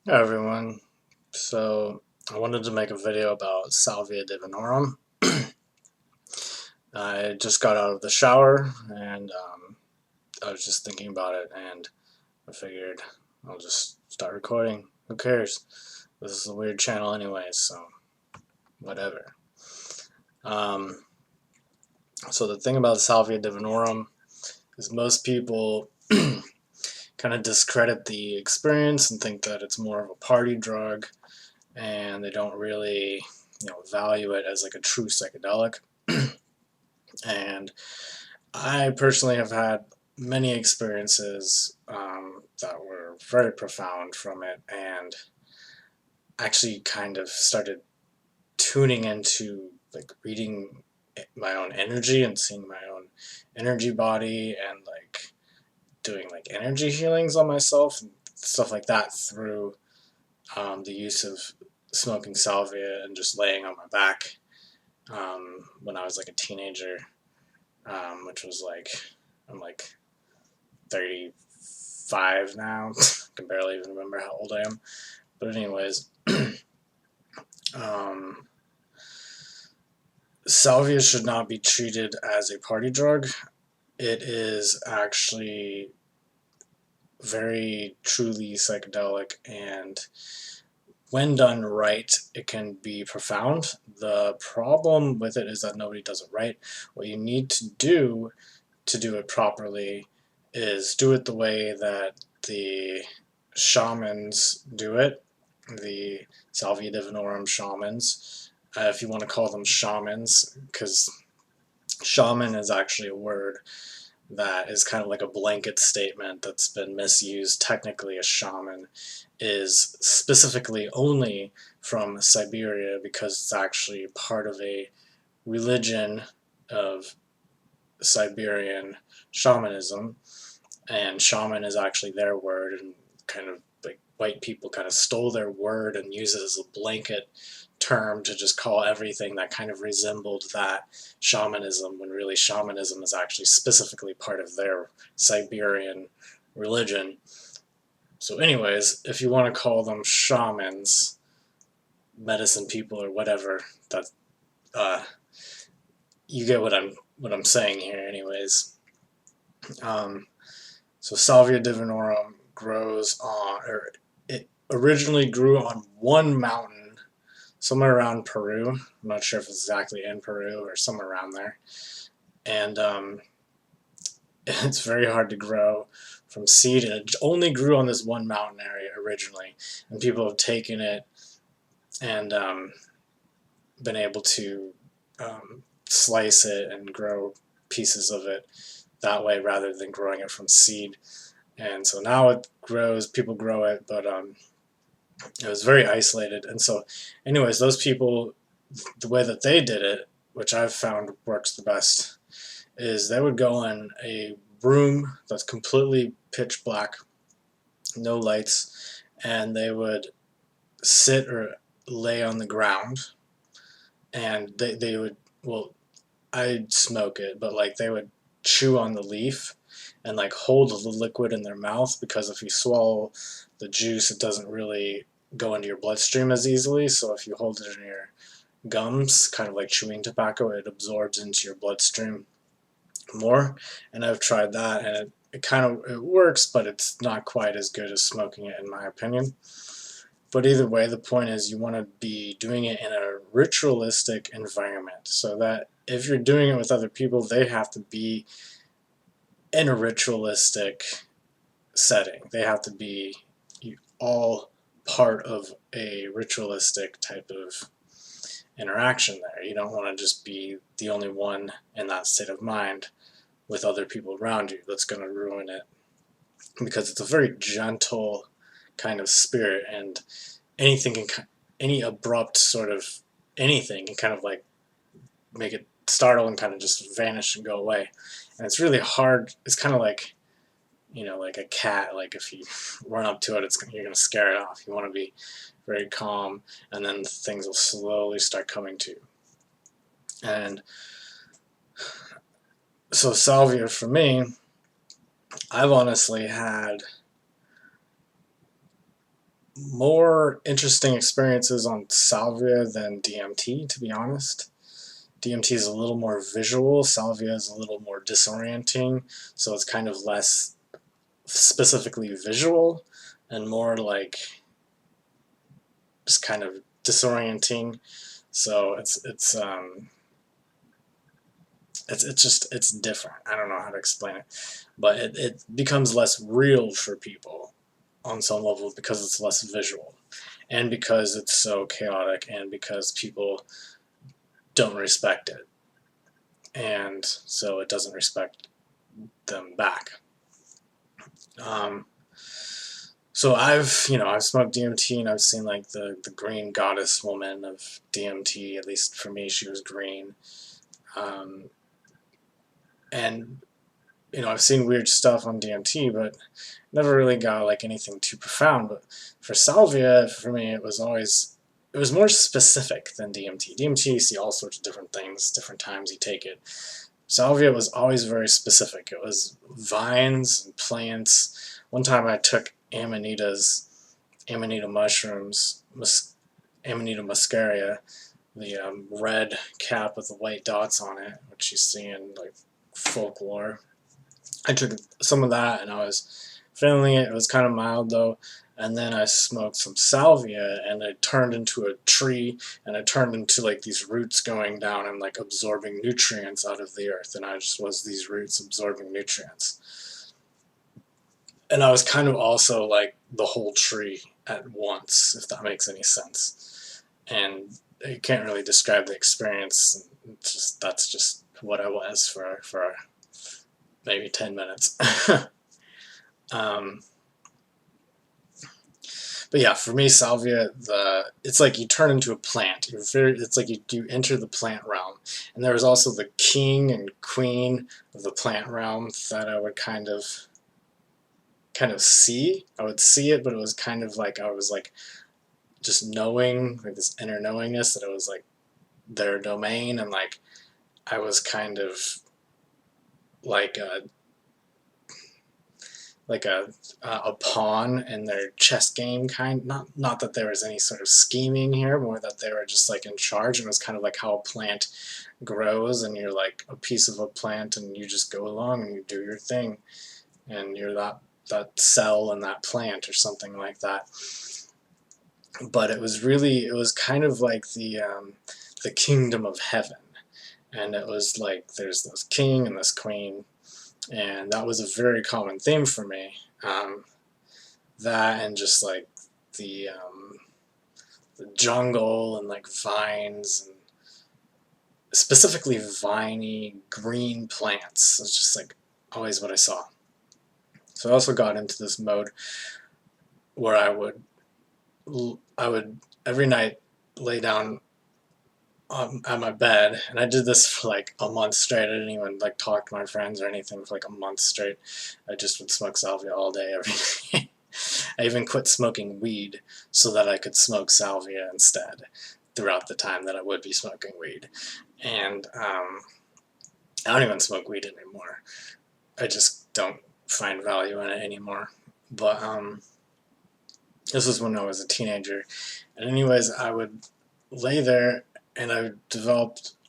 Hi everyone. So I wanted to make a video about Salvia Divinorum. I just got out of the shower and I was just thinking about it and I figured I'll just start recording. Who cares? This is a weird channel anyway, so whatever. Um, so the thing about Salvia Divinorum is most people kind of discredit the experience and think that it's more of a party drug and they don't really value it as like a true psychedelic. And I personally have had many experiences that were very profound from it, and actually kind of started tuning into like reading my own energy and seeing my own energy body and like doing like energy healings on myself and stuff like that through the use of smoking salvia and just laying on my back when I was like a teenager, which was like, I'm like 35 now. I can barely even remember how old I am. But anyways, um, salvia should not be treated as a party drug. It is actually very truly psychedelic, and when done right, it can be profound. The problem with it is that nobody does it right. What you need to do it properly is do it the way that the shamans do it, the Salvia Divinorum shamans, if you want to call them shamans, because shaman is actually a word that is kind of like a blanket statement that's been misused. Technically, a shaman is specifically only from Siberia because it's actually part of a religion of Siberian shamanism, and shaman is actually their word, and kind of like white people kind of stole their word and used it as a blanket term to just call everything that kind of resembled that shamanism, when really shamanism is actually specifically part of their Siberian religion. So anyways, if you want to call them shamans, medicine people, or whatever, that uh, you get what I'm saying here anyways. um, So Salvia divinorum grows on, or it originally grew on one mountain somewhere around Peru. I'm not sure if it's exactly in Peru or somewhere around there. And it's very hard to grow from seed, and it only grew on this one mountain area originally. And people have taken it and been able to slice it and grow pieces of it that way rather than growing it from seed. And so now it grows, people grow it, but it was very isolated. And so, anyways, those people, the way that they did it, which I've found works the best, is they would go in a room that's completely pitch black, no lights, and they would sit or lay on the ground, and they would, well, I'd smoke it, but like they would chew on the leaf and like hold the liquid in their mouth, because if you swallow the juice, it doesn't really go into your bloodstream as easily. So if you hold it in your gums, kind of like chewing tobacco, it absorbs into your bloodstream more. And I've tried that, and it kind of it works, but it's not quite as good as smoking it, in my opinion. But either way, the point is you want to be doing it in a ritualistic environment, so that if you're doing it with other people, they have to be in a ritualistic setting. They have to be all part of a ritualistic type of interaction there. You don't want to just be the only one in that state of mind with other people around you. That's going to ruin it, because it's a very gentle kind of spirit, and anything can, any abrupt sort of anything can kind of like make it startle and kind of just vanish and go away. And it's really hard. It's kind of like, like a cat. Like if you run up to it, you're gonna scare it off. You want to be very calm, and then things will slowly start coming to you. And so salvia for me, I've honestly had more interesting experiences on salvia than DMT, to be honest. DMT is a little more visual, salvia is a little more disorienting, so it's kind of less specifically visual and more like just kind of disorienting. So it's different. I don't know how to explain it, but it becomes less real for people on some level because it's less visual, and because it's so chaotic, and because people don't respect it, and so it doesn't respect them back. Um, so I've smoked DMT, and I've seen like the green goddess woman of DMT. At least for me, she was green. Um, and I've seen weird stuff on DMT, but never really got like anything too profound. But for salvia, for me, it was more specific than DMT. DMT, you see all sorts of different things, different times you take it. Salvia was always very specific. It was vines and plants. One time I took Amanita mushrooms, Amanita muscaria, the red cap with the white dots on it, which you see in like folklore. I took some of that, and I was feeling it. It was kind of mild though. And then I smoked some salvia, and it turned into a tree, and it turned into like these roots going down and like absorbing nutrients out of the earth. And I just was these roots absorbing nutrients. And I was kind of also like the whole tree at once, if that makes any sense. And you can't really describe the experience. That's just what I was for maybe 10 minutes. um, but yeah, for me, salvia, it's like you turn into a plant. It's like you enter the plant realm. And there was also the king and queen of the plant realm that I would kind of see. I would see it, but it was kind of like I was like just knowing, like this inner knowingness that it was like their domain, and like I was kind of like a pawn in their chess game, not that there was any sort of scheming here, more that they were just like in charge, and it was kind of like how a plant grows, and you're like a piece of a plant, and you just go along and you do your thing, and you're that cell in that plant or something like that. But it was kind of like the kingdom of heaven, and it was like there's this king and this queen, and that was a very common theme for me. That, and just like the the jungle and like vines, and specifically viney green plants. It's just like always what I saw. So I also got into this mode where I would every night lay down at my bed, and I did this for like a month straight. I didn't even like talk to my friends or anything for like a month straight. I just would smoke salvia all day, every day. I even quit smoking weed so that I could smoke salvia instead throughout the time that I would be smoking weed. And I don't even smoke weed anymore. I just don't find value in it anymore. But this was when I was a teenager. And anyways, I would lay there, and I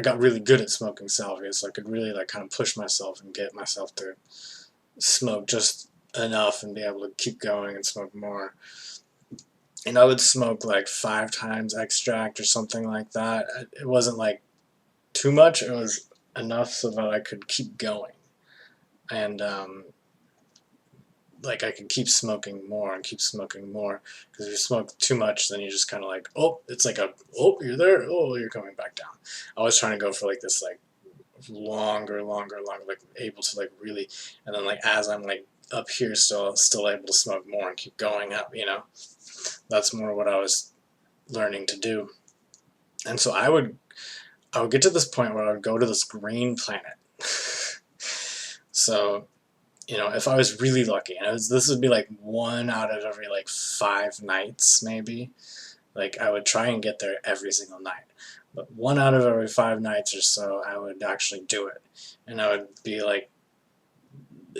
got really good at smoking salvia, so I could really like kind of push myself and get myself to smoke just enough and be able to keep going and smoke more. And I would smoke like 5 times extract or something like that. It wasn't like too much, it was enough so that I could keep going. And like I could keep smoking more and keep smoking more, because if you smoke too much, then you just kind of like, oh, it's like you're there, oh, you're coming back down. I was trying to go for like this like longer, like able to like really, and then like as I'm like up here, still able to smoke more and keep going up. That's more what I was learning to do. And so I would get to this point where I would go to this green planet. So if I was really lucky, and this would be like 1 out of every like 5 nights, maybe. Like I would try and get there every single night, but 1 out of every 5 nights or so, I would actually do it, and I would be like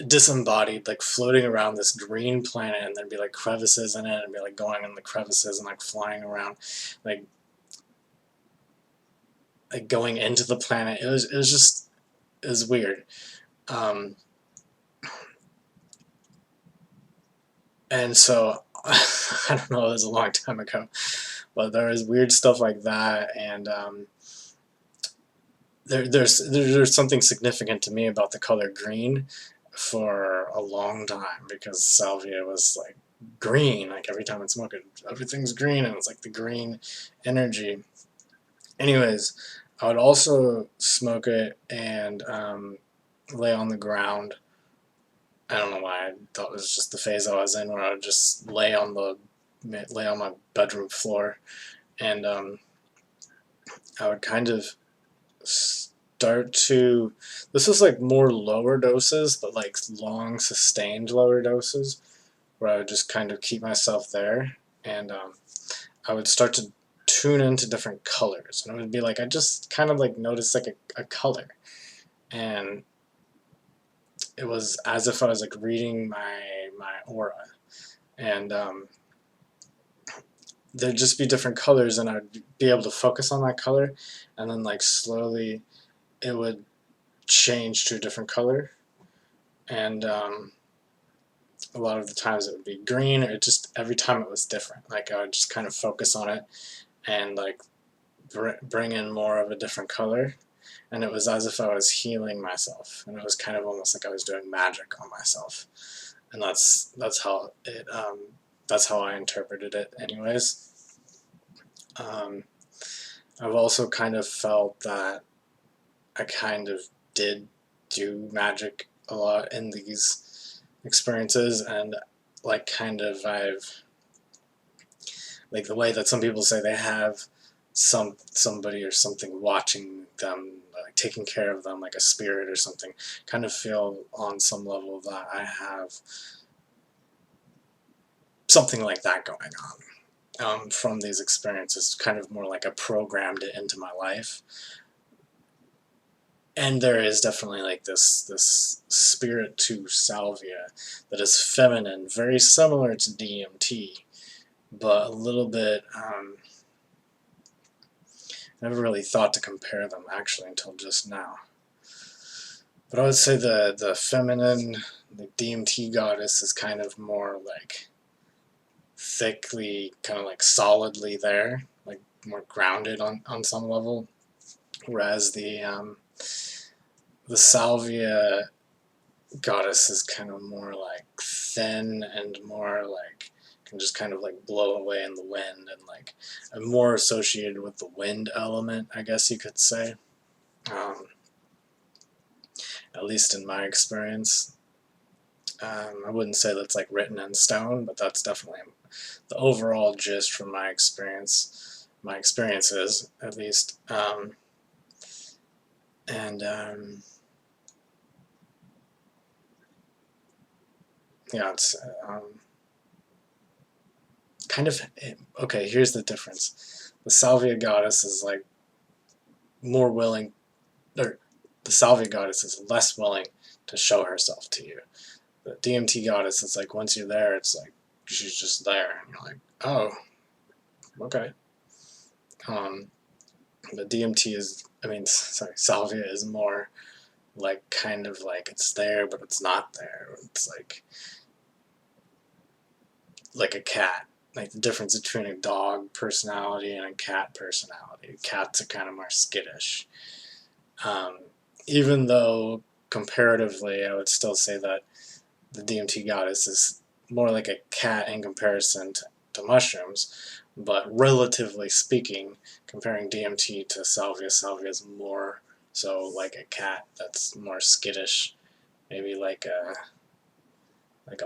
disembodied, like floating around this green planet, and there'd be like crevices in it, and be like going in the crevices and like flying around, like going into the planet. It was just, it was weird. Um, and so I don't know, it was a long time ago, but there was weird stuff like that, and there's something significant to me about the color green for a long time, because salvia was like green, like every time I smoke it, everything's green, and it's like the green energy. Anyways, I would also smoke it and lay on the ground. I don't know why, I thought it was just the phase I was in, where I would just lay on my bedroom floor, and I would kind of start to, this was like more lower doses, but like long sustained lower doses, where I would just kind of keep myself there, and I would start to tune into different colors, and it would be like I just kind of like noticed like a color, and it was as if I was like reading my aura, and there'd just be different colors, and I'd be able to focus on that color, and then like slowly it would change to a different color, and a lot of the times it would be green, or just every time it was different. Like I would just kind of focus on it and like bring in more of a different color, and it was as if I was healing myself, and it was kind of almost like I was doing magic on myself, and that's how I interpreted it. Anyways, um, I've also kind of felt that I kind of did do magic a lot in these experiences, and like kind of I've, like the way that some people say they have somebody or something watching them, like taking care of them, like a spirit or something. Kind of feel on some level that I have something like that going on from these experiences. Kind of more like I programmed it into my life. And there is definitely like this spirit to salvia that is feminine, very similar to DMT, but a little bit. Never really thought to compare them actually until just now. But I would say the feminine, the DMT goddess is kind of more like thickly, kind of like solidly there, like more grounded on some level. Whereas the salvia goddess is kind of more like thin and more like can just kind of like blow away in the wind, and like I'm more associated with the wind element, I guess you could say. Um, at least in my experience. I wouldn't say that's like written in stone, but that's definitely the overall gist from my experiences at least. And yeah, it's kind of okay. Here's the difference: the salvia goddess is like more willing, or the salvia goddess is less willing to show herself to you. The DMT goddess is like once you're there, it's like she's just there, and you're like, oh, okay. Um, but DMT is, I mean, sorry, salvia is more like kind of like it's there, but it's not there. It's like a cat. Like the difference between a dog personality and a cat personality. Cats are kind of more skittish. Um, Even though comparatively, I would still say that the DMT goddess is more like a cat in comparison to mushrooms, but relatively speaking, comparing DMT to salvia, salvia is more so like a cat that's more skittish, maybe like a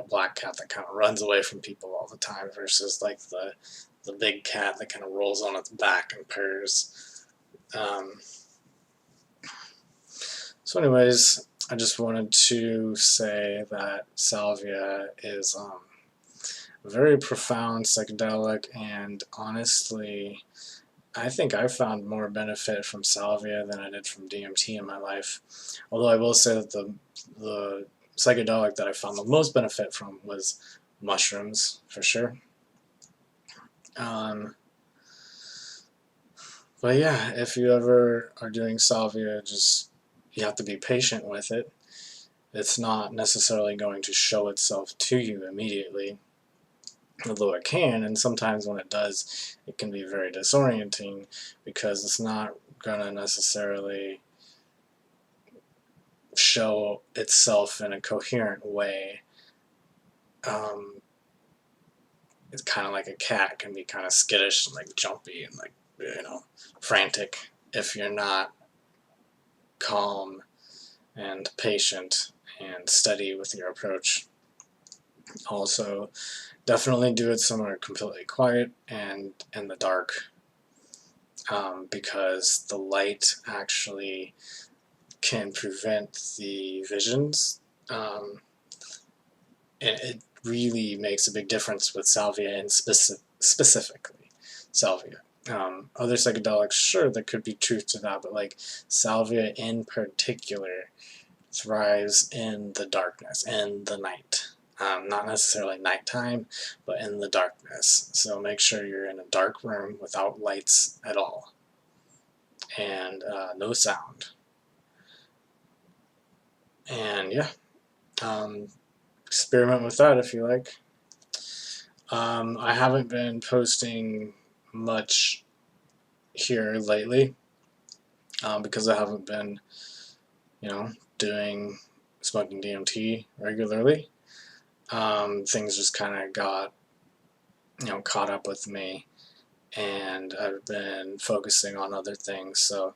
black cat that kind of runs away from people all the time, versus like the big cat that kind of rolls on its back and purrs. Um, so, anyways, I just wanted to say that salvia is a very profound psychedelic, and honestly, I think I found more benefit from salvia than I did from DMT in my life. Although I will say that the psychedelic that I found the most benefit from was mushrooms, for sure. But yeah, if you ever are doing salvia, just you have to be patient with it. It's not necessarily going to show itself to you immediately, although it can, and sometimes when it does, it can be very disorienting because it's not going to necessarily show itself in a coherent way. It's kind of like a cat, can be kind of skittish and like jumpy and like, frantic if you're not calm and patient and steady with your approach. Also, definitely do it somewhere completely quiet and in the dark, because the light actually can prevent the visions. And it really makes a big difference with salvia and specifically salvia. Other psychedelics, sure, there could be truth to that, but like salvia in particular thrives in the darkness, in the night. Not necessarily nighttime, but in the darkness. So make sure you're in a dark room without lights at all, and no sound. And yeah, experiment with that if you like. I haven't been posting much here lately, because I haven't been, doing smoking DMT regularly. Things just kind of got, caught up with me, and I've been focusing on other things, so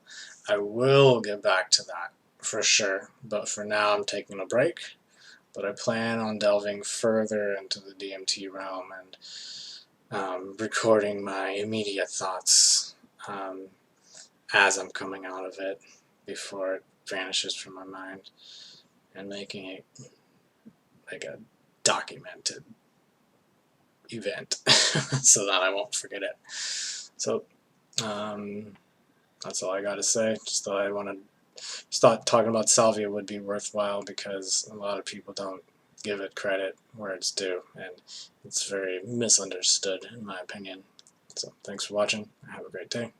I will get back to that for sure. But for now, I'm taking a break. But I plan on delving further into the DMT realm and recording my immediate thoughts, as I'm coming out of it before it vanishes from my mind, and making it like a documented event so that I won't forget it. So that's all I got to say. Just thought I wanted thought talking about salvia would be worthwhile because a lot of people don't give it credit where it's due, and it's very misunderstood in my opinion. So thanks for watching. Have a great day.